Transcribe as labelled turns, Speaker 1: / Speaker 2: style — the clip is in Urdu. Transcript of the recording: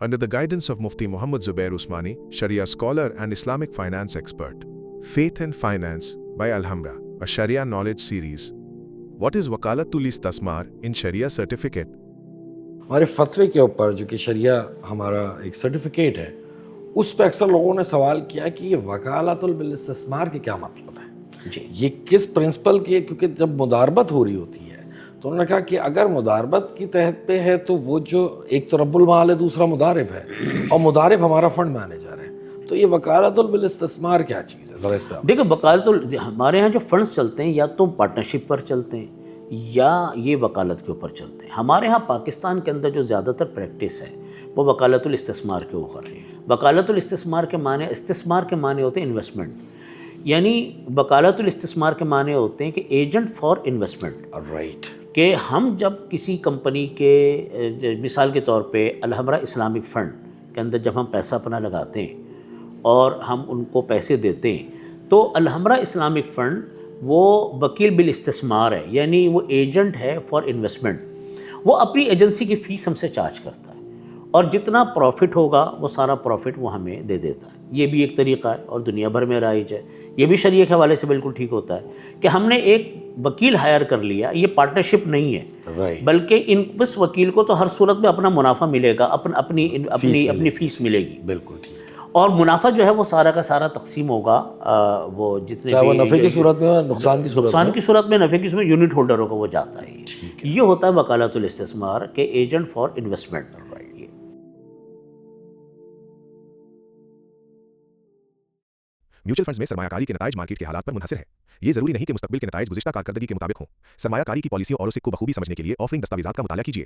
Speaker 1: under the guidance of Mufti Muhammad Zubair Usmani, Sharia scholar and Islamic finance expert. Faith and Finance by Alhambra, a Sharia knowledge series. What is Wakalatul Istismar in Sharia certificate?
Speaker 2: ہمارے فتوے کے اوپر جو کہ شریعہ ہمارا ایک سرٹیفکیٹ ہے، اس پہ اکثر لوگوں نے سوال کیا کہ یہ وکالت بالاستثمار کے کیا مطلب ہے،
Speaker 3: جی
Speaker 2: یہ کس پرنسپل کے، کیونکہ جب مداربت ہو رہی ہوتی ہے تو انہوں نے کہا کہ اگر مداربت کی تحت پہ ہے تو وہ جو ایک تو رب المال ہے، دوسرا مدارب ہے، اور مدارب ہمارا فنڈ مینیجر ہے، تو یہ وکالت بالاستثمار کیا چیز ہے؟ ذرا اس پہ
Speaker 3: دیکھیں ہمارے ہاں جو فنڈز چلتے ہیں یا تو پارٹنرشپ پر چلتے ہیں یا یہ وکالت کے اوپر چلتے ہیں. ہمارے ہاں پاکستان کے اندر جو زیادہ تر پریکٹس ہے وہ وکالت الاستثمار کے اوپر ہے. وکالت الاستثمار کے معنی، استثمار کے معنی ہوتے ہیں انویسٹمنٹ، یعنی وکالت الاستثمار کے معنی ہوتے ہیں کہ ایجنٹ فار انویسٹمنٹ.
Speaker 2: رائٹ،
Speaker 3: کہ ہم جب کسی کمپنی کے، مثال کے طور پہ الحمرہ اسلامک فنڈ کے اندر جب ہم پیسہ اپنا لگاتے ہیں اور ہم ان کو پیسے دیتے ہیں تو الحمرہ اسلامک فنڈ وہ وکیل بالاستثمار ہے، یعنی وہ ایجنٹ ہے فار انویسٹمنٹ. وہ اپنی ایجنسی کی فیس ہم سے چارج کرتا ہے اور جتنا پروفٹ ہوگا وہ سارا پروفٹ وہ ہمیں دے دیتا ہے. یہ بھی ایک طریقہ ہے اور دنیا بھر میں رائج ہے. یہ بھی شریعہ کے حوالے سے بالکل ٹھیک ہوتا ہے کہ ہم نے ایک وکیل ہائر کر لیا. یہ پارٹنرشپ نہیں ہے،
Speaker 2: رائٹ،
Speaker 3: بلکہ اس وکیل کو تو ہر صورت میں اپنا منافع ملے گا، اپنی فیس ملے گی،
Speaker 2: بالکل ٹھیک ہے.
Speaker 3: اور منافع جو ہے وہ سارا کا سارا تقسیم ہوگا وہ جتنے
Speaker 2: چاہے وہ
Speaker 3: بھی
Speaker 2: نفع کی صورت میں ہو، نقصان کی صورت میں
Speaker 3: نقصان کی صورت میں، نفع کی صورت میں یونٹ ہولڈروں کو وہ جاتا ہے.
Speaker 2: ٹھیک
Speaker 3: یہ ہوتا ہے وکالت الاستثمار کے agent for investment.
Speaker 1: Mutual funds میں سرمایہ کاری کے نتائج مارکیٹ کے حالات پر منحصر ہے. یہ ضروری نہیں کہ مستقبل کے نتائج گزشتہ کارکردگی کے مطابق ہوں. سرمایہ کاری کی پالیسیوں اور اسے کو بخوبی سمجھنے کے لیے آفرنگ دستاویزات کا مطالعہ کیجیے.